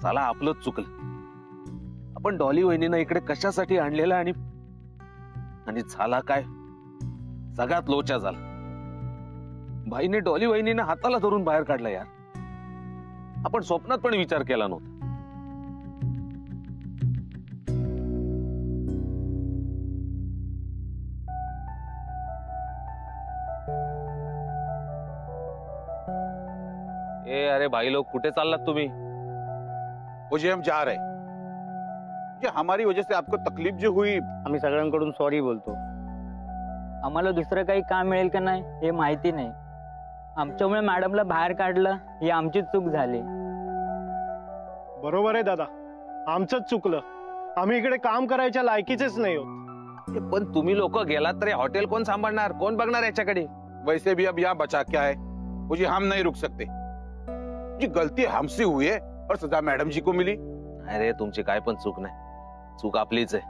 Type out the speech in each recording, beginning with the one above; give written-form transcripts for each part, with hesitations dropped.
चला आपलंच चुकलं. आपण डॉली वहिनीनं इकडे कशासाठी आणलेलं आणि आणि झाला काय, सगळ्यात लोचा झाला. भाईने डॉली वहिनीनं हाताला धरून बाहेर काढला यार. आपण स्वप्नात पण विचार केला नव्हता. ए अरे भाई लोग, कुठे चाललात तुम्ही? मुझे हम जा रहे, जे हमारी वजह से आपको तकलीफ जो हुई, आम्ही सगळ्यांकडून सॉरी बोलतो. आम्हाला दुसरं काही काम मिळेल का नाही हे माहिती नाही. आमच्यामुळे मॅडमला बाहेर काढलं ही आमचीच चूक झाली. बरोबर आहे दादा, आमचंच चुकलं. आम्ही इकडे काम करायच्या लायकीचेच नाही होत. पण तुम्ही लोक गेलात तर हॉटेल कोण सांभाळणार, कोण बघणार याच्याकडे? वैसे भी अब यहाँ बचा क्या है, मुझे हम नहीं रुक सकते. जी गलती हमसे हुई है और सजा मैडम जी को मिली. अरे तुमची काय पण चूक नाही, चूक आपलीच आहे.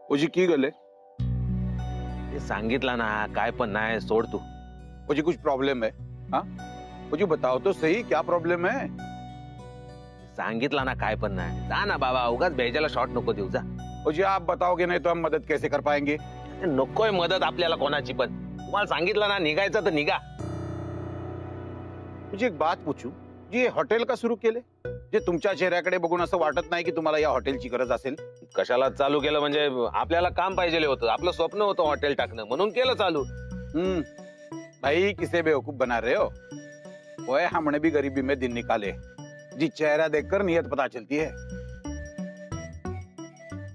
मुझे की गले, ते सांगितलं ना, काय पण नाही, सोड तू. मुझे कुछ प्रॉब्लम है? हाँ, मुझे बताओ तो सही, क्या प्रॉब्लम है? सांगितलं ना, काय पण नाही. जा ना बाबा, उगाच भेजायला शॉट नको देऊ. जा. मुझे आप बताओगे नहीं तो हम मदद कैसे कर पाएंगे? नकोय मदत आपल्याला कोणाची पण. तुम्हाला सांगितलं ना निघायचं तर निघा. मुझे एक बात पूछू, जी हॉटेल का सुरू केले, जे तुमच्या चेहऱ्याकडे बघून असं वाटत नाही की तुम्हाला या हॉटेलची गरज असेल? कशाला चालू केलं म्हणजे आपल्याला काम पाहिजे होतं, आपलं स्वप्न होतं हॉटेल टाकणं, म्हणून केलं चालू. भाई किसे बेवकूफ बना रहे हो? ओए हमने भी गरीबी में दिन निकाले. जी चेहरा देखकर नियत पता चलती है.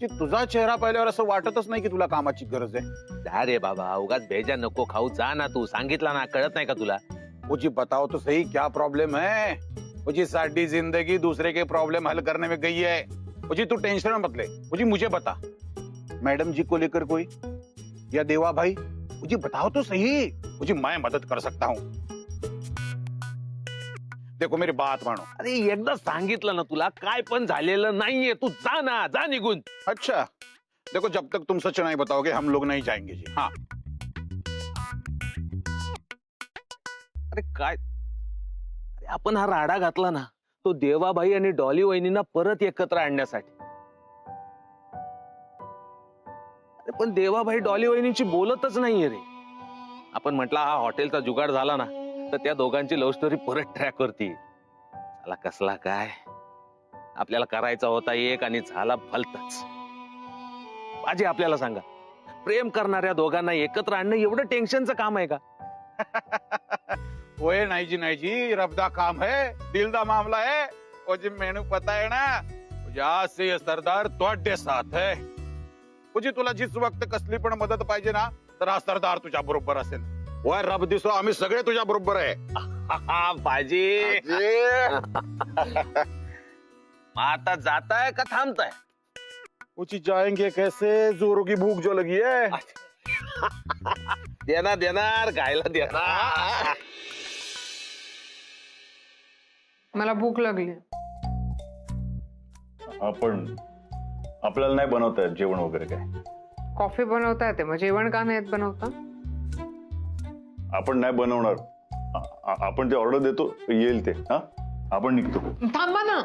जी तुझा चेहरा पाहिल्यावर असं वाटतच नाही की तुला कामाची गरज आहे. जा रे बाबा, उगाच भेजा नको खाऊ. जा ना तू, सांगितलं ना, कळत नाही का तुला? मुझे बताओ तो सही, क्या प्रॉब्लम है? मुझे सारी जिंदगी दूसरे के प्रॉब्लम हल करने में गई है. मुझे तू टेंशन मत ले, मुझे बता, मैडम जी को लेकर कोई या देवा भाई, मुझे बताओ तो सही, मुझे मैं मदद कर सकता हूँ. देखो मेरी बात मानो. अरे एकदा सांगितलं ना तुला, काय पण झालेलं नाहीये. तू जा ना, जा निघून. अच्छा, देखो जब तक तुम सच नहीं बताओगे हम लोग नहीं जाएंगे जी. हाँ. अरे काय, अरे आपण हा राडा घातला ना, तो देवाबाई आणि डॉली वहिनींना परत एकत्र आणण्यासाठी. अरे पण देवाबाई डॉली वहिनींची बोलतच नाहीये रे. आपण म्हटलं हा हॉटेलचा जुगाड झाला ना, तर त्या दोघांची लव्ह स्टोरी परत ट्रॅक वरती. झाला कसला काय, आपल्याला करायचा होता एक आणि झाला भलताच. आजी आपल्याला सांगा, प्रेम करणाऱ्या दोघांना एकत्र आणणं एवढं टेन्शनचं काम आहे का? ओए नहीं जी, रब दा काम है, दिल दा मामला है. मुझे मेनू पता है ना. मुझे आज से ये सरदार तोड़े साथ है. मुझे तुला जिस वक्त कसली पण मदत पाहिजे ना, तर हा सरदार तुझ्या बरोबर असेल. ओए रब दिसो, आम्ही सगळे तुझ्या बरोबर आहे. बाजी. आता जाताय का थांबताय? मुझे जाएंगे कैसे, जोरों की भूख जो लगी है. देणार देणार, खायला देणार. मला भूक लागली. आपण आपल्याला नाही बनवता येत जेवण वगैरे काय? कॉफी बनवता येते, मग जेवण का नाही येत बनवता? आपण नाही बनवणार. आपण ते ऑर्डर देतो, येईल ते. हा, आपण निघतो. थांबा ना.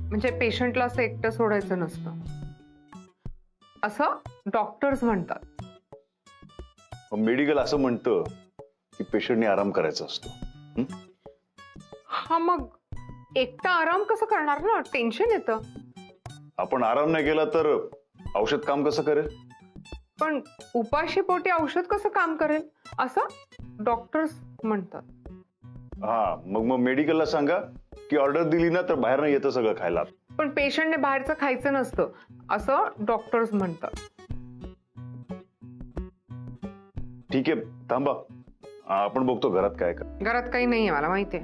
म्हणजे पेशंटला असं एकटं सोडायचं नसतं, असं डॉक्टर्स म्हणतात. मेडिकल असं म्हणतं की पेशंटने आराम करायचा असतो. हा, मग एकटा आराम कसं करणार ना, टेन्शन येतं. आपण आराम नाही केला तर औषध काम कसं करेल? पण उपाशी पोटी औषध कसं काम करेल असं डॉक्टर्स म्हणतात. हा, मग मेडिकलला सांगा की ऑर्डर दिली ना तर बाहेर नाही येतं सगळं खायला. पण पेशंटने बाहेरचं खायचं नसतं असं डॉक्टर्स म्हणतात. ठीक आहे, थांबा, आपण बघतो घरात काय का. घरात काही नाहीये मला माहितीये,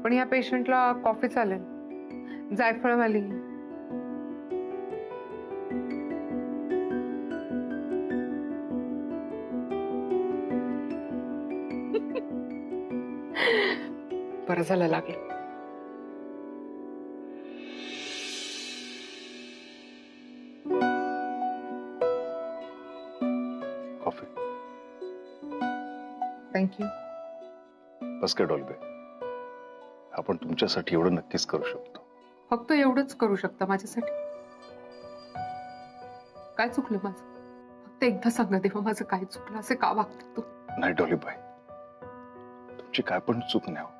पण ह्या पेशंटला कॉफी चालेल, जायफळवाली. बरं झालं लागलं. बस काय डॉल्बे, आपण तुमच्यासाठी एवढं नक्कीच करू शकतो. फक्त एवढंच करू शकता माझ्यासाठी? काय चुकलं माझं? फक्त एकदा सांगा देवा, माझं काय चुकलं? असे का वागता तू? नाही डॉलीबाई, तुमची काय पण चूक नाही हो.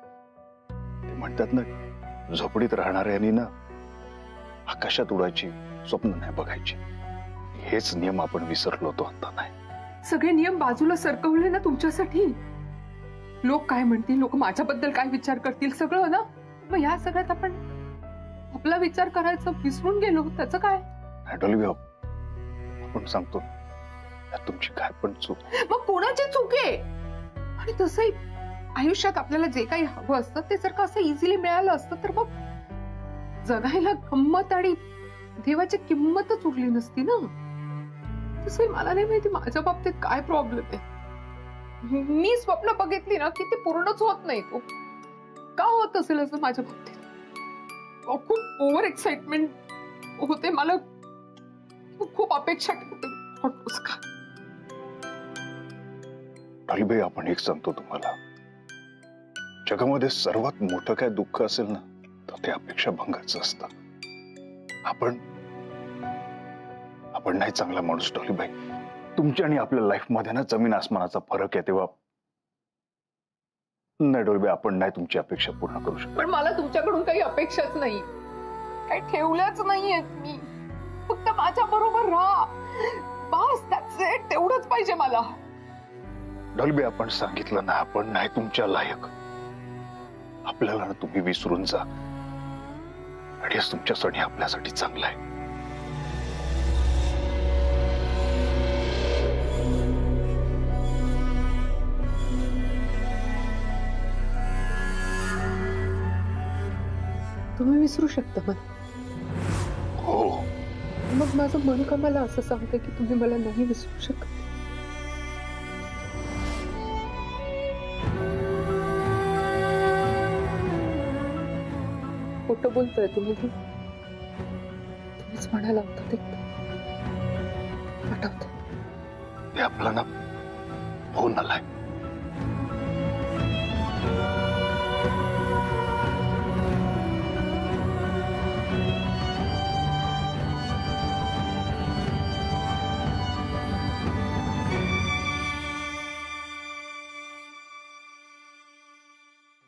ते म्हणतात ना, झोपडीत राहणाऱ्यांनी ना आकाशात उडायची स्वप्न नाही बघायची. हेच नियम आपण विसरलो होतो आता. नाही, सगळे नियम बाजूला सरकवले ना तुमच्यासाठी. लोक काय म्हणतील, लोक माझ्याबद्दल काय विचार करतील, सगळं ना. मग ह्या सगळ्यात आपण आपला विचार करायचं विसरून गेलो. त्याचं काय? नाही डॉलीबाई, आपण सांगतो यात तुमची काय पण चूक. मग कोणाची चूक आहे? आणि तसंही आयुष्यात आपल्याला जे काही हवं असतं ते जर का असं इझिली मिळालं असतं तर मग जगायला गंमत आणि देवाची किंमतच उरली नसती ना. तसंही मला नाही माहिती माझ्या बाबतीत काय प्रॉब्लेम आहे. मी स्वप्न बघितली ना की ते पूर्णच होत नाही. तो का होत असेल असं माझ्या बाबतीत? खूप ओव्हर एक्साइटमेंट होते मला, खूप अपेक्षा ठेवते. का डॉलीबाई, आपण एक सांगतो तुम्हाला, जगामध्ये सर्वात मोठं काय दुःख असेल ना तर ते अपेक्षा भंगाचं असतं. आपण नाही चांगला माणूस डॉलीबाई. तुमच्या आणि आपल्या लाईफ मध्ये ना जमीन आसमानाचा फरक आहे. तेव्हा नाही डॉलीबाई, आपण नाही तुमची अपेक्षा पूर्ण करू शकतो. पण मला तुमच्याकडून काही अपेक्षाच नाही, काही ठेवल्याच नाहीयेत मी. फक्त माझ्या बरोबर राहा बस, that's it. तेवढंच पाहिजे मला. डॉल्बी, आपण सांगितलं ना, आपण नाही तुमच्या लायक. आपल्याला ना तुम्ही विसरून जा. आणि तुमच्यासाठी आपल्यासाठी चांगलं आहे. तुम्ही विसरू शकता मला. हो, मग माझं मन का मला असं सांगतं की तुम्ही मला नाही विसरू शकत? खोटं बोलतोय तुम्ही? तुम्हीच म्हणाला होता ते आठवतं. ते आपला ना फोन आलाय.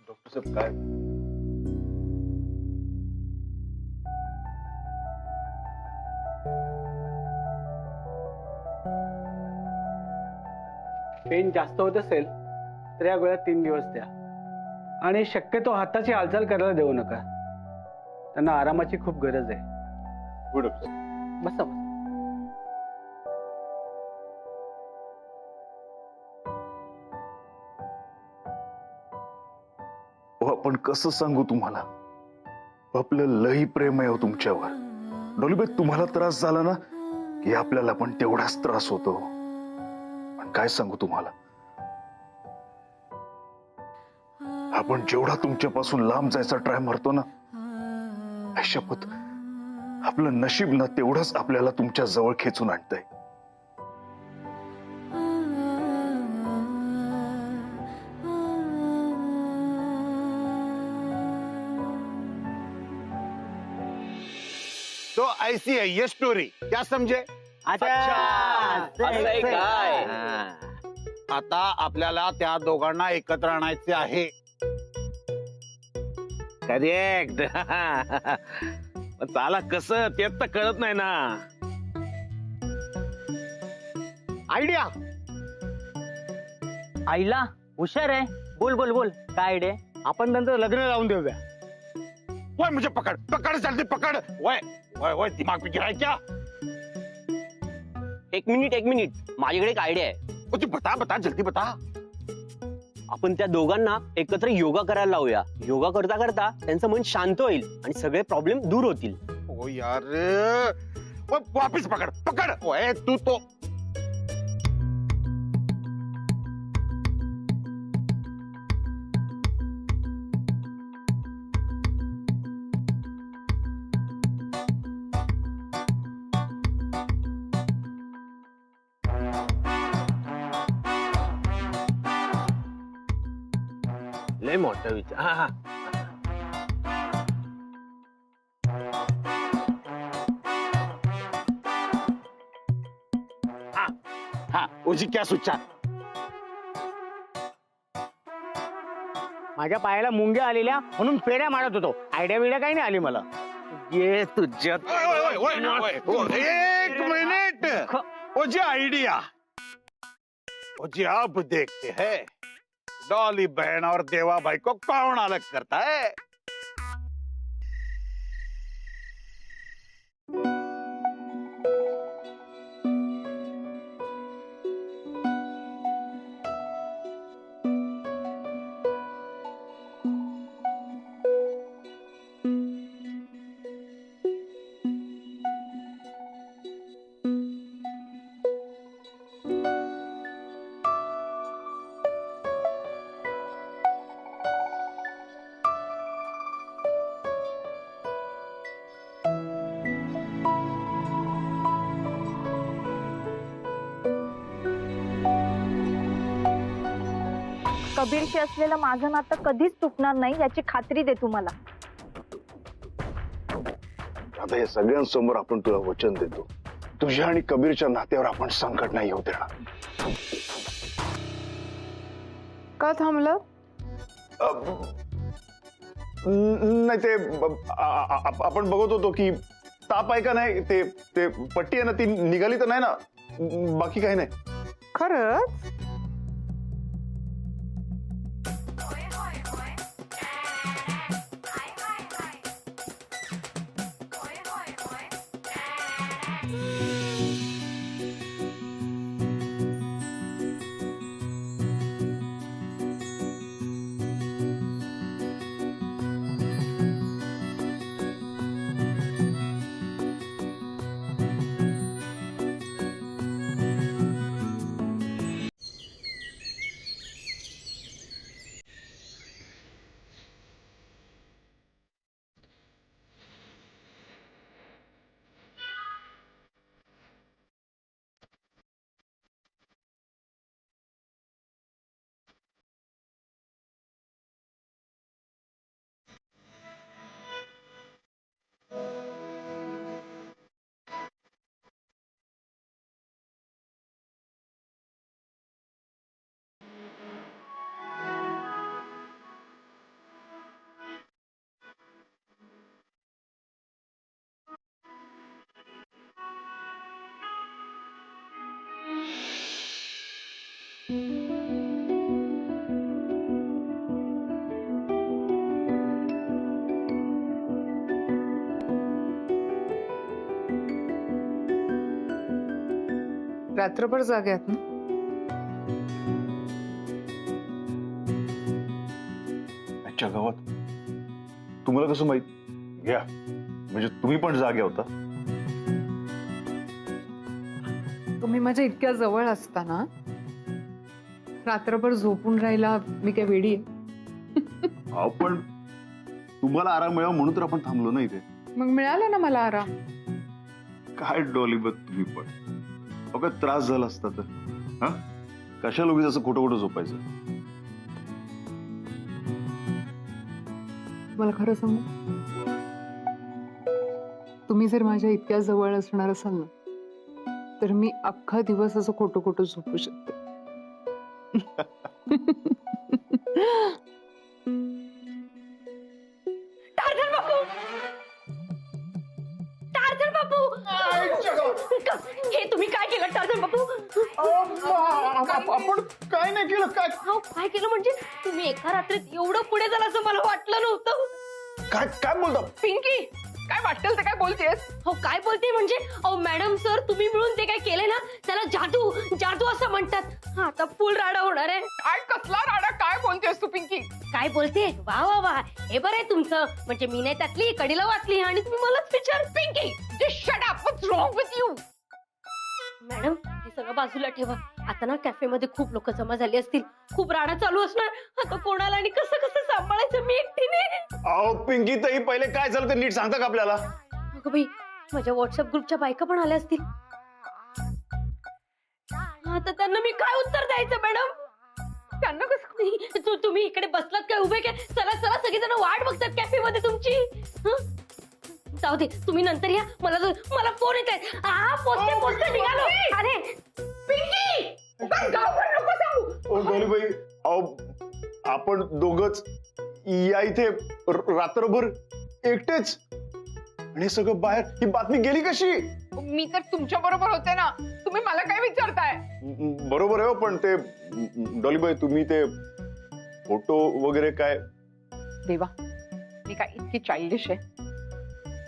डॉक्टर साहेब, काय पेन जास्त होत असेल तर या गोळ्या 3 दिवस द्या. आणि शक्यतो हाताची हालचाल करायला देऊ नका. त्यांना आरामाची खूप गरज आहे. हो डॉक्टर. बसा बसा. आपण कसं सांगू तुम्हाला, आपलं लई प्रेम आहे हो तुमच्यावर. डॉलीबाई, तुम्हाला त्रास झाला ना की आपल्याला पण तेवढाच त्रास होतो. पण काय सांगू तुम्हाला, आपण जेवढा तुमच्यापासून लांब जायचा ट्राय मारतो ना, शपथ आपलं नशीब ना तेवढंच आपल्याला तुमच्या जवळ खेचून आणतंय. तो ऐसी है ये स्टोरी, क्या समझे? असं आहे काय? आता आपल्याला त्या दोघांना एकत्र आणायचे आहे. करेक्ट. चाला कसं तेच तर कळत नाही ना. आयडिया. आईला हुशार आहे. बोल बोल बोल, काय आयडिया? आपण नंतर लग्न लावून देऊया. ओए मुझे पकड़ पकड़ जल्दी पकड़. ओए ओए ओए दिमाग में गिरा है क्या? एक मिनिट, माझ्याकडे एक आयडिया आहे. मुझे बता बता जल्दी बता. आपण त्या दोघांना एकत्र योगा करायला लावूया. योगा करता करता त्यांचं मन शांत होईल आणि सगळे प्रॉब्लेम दूर होतील. ओ यार, ओए वापस पकड़ पकड़. ओए तू तो लय मोठा विचार. हा हा हा उजी क्या सुच्चा. माझ्या पायाला मुंग्या आलेल्या म्हणून फेऱ्या मारत होतो. आयडिया बिड्या काही नाही आली मला. ये तुझ्या एक मिनट. उजी आइडिया. उजी अब देखते हैं डॉली बहन और देवा भाई को कौन अलग करता है. कबीरशी असलेलं माझं नातं कधीच तुटणार नाही याची खात्री दे तुम्हाला. आता या सगळ्यांसमोर आपण तुला वचन देतो, तुझ्या आणि कबीरच्या नात्यावर आपण संकट नाही येऊ देणार. का थांबलं? नाही ते आपण बघत होतो की ताप आहे का नाही, ते ते पट्टी आहे ना ती निघाली तर नाही ना, बाकी काही नाही. खरंच? रात्रभर जाग्यात ना? आजच्या गावात तुम्हाला कसं माहित? घ्या, म्हणजे तुम्ही पण जागे होता. तुम्ही माझ्या इतक्या जवळ असताना रात्रभर झोपून राहायला मी काय वेडी आहे? पण तुम्हाला आराम मिळावा म्हणून तर आपण थांबलो ना इथे. मग मिळाला ना मला आराम. काय डॉली बघ तुम्ही पण, अगं त्रास झाला असता तर हा कशा लोक असं खोटं खोटं झोपायचं. मला खरं सांगू, तुम्ही जर माझ्या इतक्या जवळ असणार असाल ना तर मी अख्खा दिवस असं खोटं खोटं झोपू शकते. टार्झन बापू, टार्झन बापू, हे तुम्ही काय केलं टार्झन बापू? आपण काय नाही केलं. काय केलं म्हणजे? तुम्ही एका रात्रीत एवढं पुढे झालं असं मला वाटलं नव्हतं. काय काय बोलता पिंकी? काय वाटेल ते काय बोलतेस? हो काय बोलते म्हणजे? अहो मॅडम सर, तुम्ही मिळून ते काय केले ना त्याला जादू जादू असं म्हणतात. आता फुल राडा होणार आहे. काय कसला राडा? काय बोलतेस तू पिंकी? काय बोलते? वा वा वा, हे बरं आहे तुमचं. म्हणजे मी नाही त्यातली कडीला वाचली आणि तुम्ही मलाच विचार. Pinky, just shut up. What's wrong with you? Madam हे सगळं बाजूला ठेवा. आता ना कॅफेमध्ये खूप लोक जमा झाली असतील, खूप राडा चालू असणार. आता कोणाला आणि कसं कसं सांभाळायचं मी एकटीने? अहो पिंकी ताई, पहिले काय झालं ते नीट सांगता का आपल्याला? अगं बाई, माझ्या व्हॉट्सअप ग्रुपच्या बायका पण आल्या असतील. आता त्यांना मी काय उत्तर द्यायचं मॅडम? त्यांना कसं तुम्ही इकडे बसलात काय उभे काय? चला चला, सगळेजण वाट बघतात कॅफे मध्ये तुमची. हं? जाऊ दे, तुम्ही नंतर या. मला फोन येत आहे. पोचते निघालो. अरे पिंकी, उगाच गावभर नको सांगू. डॉलीबाई, अहो आपण दोघच या इथे रात्रभर एकटेच, आणि सगळं बाहेर, ही बातमी गेली कशी? मी तर तुमच्या बरोबर होते ना, तुम्ही मला काय विचारताय? बरोबर आहे, पण ते डॉलीबाई तुम्ही ते फोटो वगैरे काय? देवा, मी काय इतकी चाइल्डिश आहे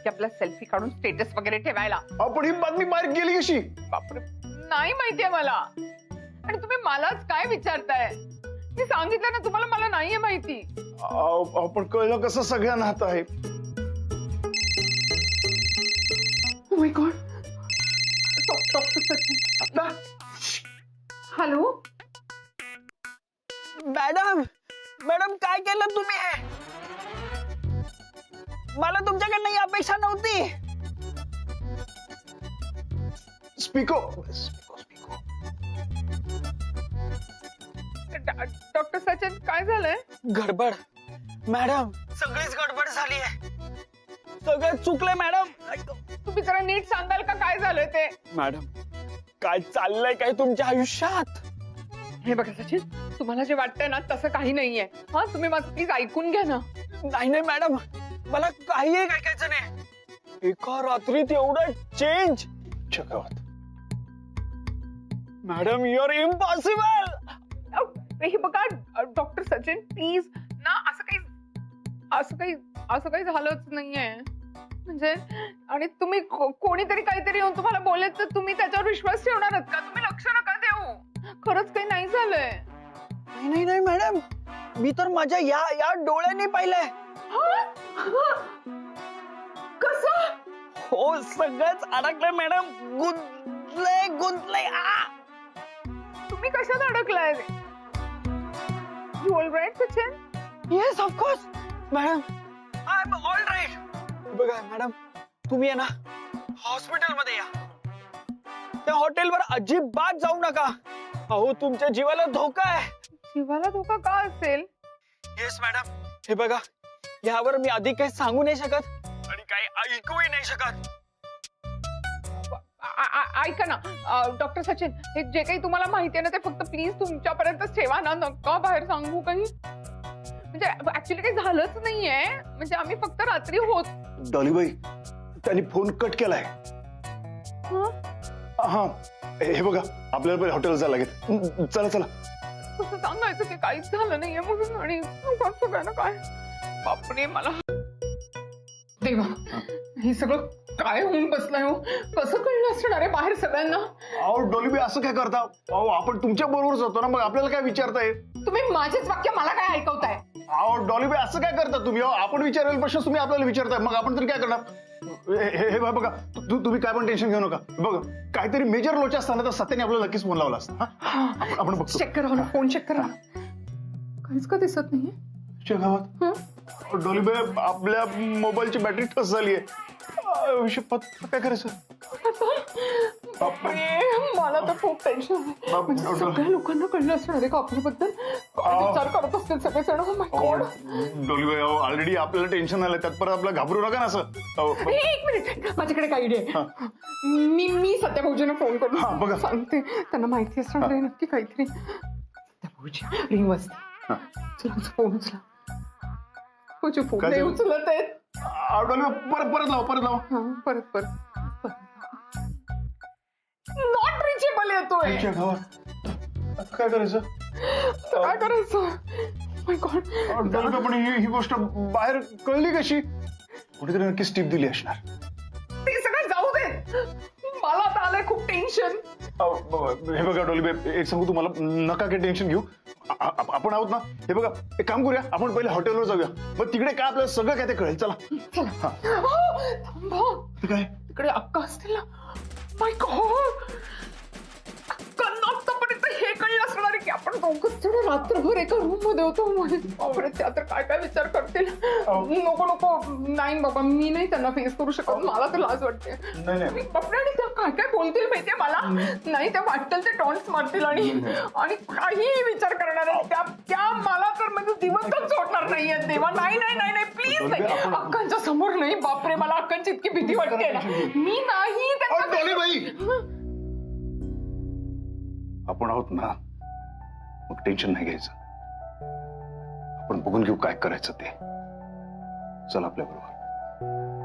की आपला सेल्फी काढून स्टेटस वगैरे ठेवायला? पण ही बातमी बाहेर गेली कशी? बापरे, नाही माहितीये मला. आणि तुम्ही मलाच काय विचारताय? मी सांगितलं ना तुम्हाला, मला नाहीये माहिती. पण कळलं कसं सगळ्यांना आता आहे? Oh my God. Doctor Sachin. Hello madam, madam काय केलं तुम्ही हे? मला तुमच्याकडनं ही अपेक्षा नव्हती. स्पीको. डॉक्टर सचिन, काय झालंय? गडबड मॅडम, सगळीच गडबड झाली आहे. सगळं चुकलंय मॅडम. तुम्ही जरा नीट सांगाल का काय झालंय ते? मॅडम, काय चाललंय काय तुमच्या आयुष्यात? हे बघा सचिन, तुम्हाला जे वाटतंय ना तसं काही नाहीये. हा, तुम्ही माझं प्लीज ऐकून घ्या ना. नाही मॅडम, मला काही ऐकायचं नाही. एका रात्रीत एवढं चेंज? जगात मॅडम, युअर इम्पॉसिबल. हे बघा डॉक्टर सचिन, प्लीज ना, असं काही झालंच नाहीये. म्हणजे, आणि तुम्ही कोणीतरी काहीतरी येऊन तुम्हाला बोलले तर तुम्ही त्याच्यावर विश्वास ठेवणार आहात का? तुम्ही लक्ष नका देऊ. खरंच काही नाही झालंय. नाही मॅडम, मी तर माझ्या या डोळ्यांनी पाहिलंय. कसं? हो, सगळंच अडकलंय मॅडम. गुंतलंय. तुम्ही कशात अडकलाय? You all right Sachin? Yes, of course madam, I am all right. बघा मॅडम, तुम्ही आहे ना हॉस्पिटल मध्ये या. त्या हॉटेलवर अजिबात जाऊ नका. अहो, तुमच्या जीवाला धोका आहे. जीवाला धोका का असेल? येस मॅडम, हे बघा, यावर मी अधिक काही सांगू नाही शकत आणि काही ऐकूही नाही शकत. ऐका ना डॉक्टर सचिन, हे जे काही तुम्हाला माहिती आहे ना ते फक्त प्लीज तुमच्यापर्यंतच ठेवा ना, नका बाहेर सांगू काही. म्हणजे ऍक्च्युली काही झालंच नाहीये. म्हणजे आम्ही फक्त रात्री होत. डॉलीबाई, त्यांनी फोन कट केलाय. हा, हे बघा, आपल्याला पहिले हॉटेल जायला लागेल. चला. कसं सांगायचं की काहीच झालं नाहीये म्हणून? आणि सगळ्यांना काय, बापरे, मला देवा, हे सगळं काय होऊन बसलंय हो? कसं कळलं असणार आहे बाहेर सगळ्यांना? अहो डॉलीबाई, असं काय करता? अहो, आपण तुमच्या बरोबरच होतो ना, मग आपल्याला काय विचारताय? तुम्ही माझेच वाक्य मला काय ऐकवताय? अहो डॉलीबाई, असं काय करता तुम्ही? आपण विचारेल प्रश्न तुम्ही आपल्याला विचारताय, मग आपण तरी काय करणार? हे बघा, तुम्ही काय पण टेन्शन घेऊ नका. बघा, काहीतरी मेजर लोचा असताना तर सत्याने आपल्याला नक्कीच फोन लावला असता. आपण बघतो. चेक करा ना, फोन चेक करा. काहीच का दिसत नाहीये गावात. डॉलीबाई, आपल्या मोबाईलची बॅटरी ठस झालीये. काय करायचं? मला तर खूप टेन्शन आहे. सगळ्या लोकांना कळलं असणार आहे का आपल्याबद्दल? विचार करत असतील सगळेजण. डॉलीबाई, ऑलरेडी आपल्याला टेन्शन आलं, त्यात परत आपल्याला घाबरू नका ना. असं एक मिनिट, माझ्याकडे काही आयडिया आहे. मी सत्या भाऊजींना फोन करून सांगते. त्यांना माहिती असणार आहे नक्की काहीतरी. सत्या भाऊजी रिंग वाजते. फोन उचला. फोन नाही उचलत आहेत. परत लावा. परत नॉट रिचेबल येतोय. काय करायचं? माय गॉड. पण ही गोष्ट बाहेर कळली कशी? कुठेतरी नक्की टिप दिली असणार. ते सगळं जाऊ दे, मला आता आलंय खूप टेन्शन. हे बघा डॉलीबाई, एक सांगू तुम्हाला, नका काही टेन्शन घेऊ. आपण आहोत ना. हे बघा, एक काम करूया, आपण पहिले हॉटेलवर जाऊया. मग तिकडे काय आपल्याला सगळं काय ते कळेल. चला. थांबा, काय तिकडे अक्का असतील ना. माय गॉड, अक्का नसतापर्यंत हे कळलं असणार की आपण थोडं रात्रभर एका रूम मध्ये होतो. बापरे, त्या तर काय काय विचार करतील. नको नको, नाही बाबा, मी नाही त्यांना फेस करू शकत. मला तर लाज वाटते. बापरे, आणि त्या काय काय बोलतील माहितीये मला. नाही, त्या वाटतील ते टॉन्ट्स मारतील आणि काहीही विचार करणार आहेत. त्या मला तर म्हणजे दिवसच सोडणार नाहीये देवा. नाही नाही नाही नाही, प्लीज नाही. अक्कांच्या समोर नाही. बापरे, मला अक्कांची इतकी भीती वाटते ना. मी नाही आपण आहोत ना, मग टेन्शन नाही घ्यायचं. आपण बघून घेऊ काय करायचं ते. चल आपल्या बरोबर.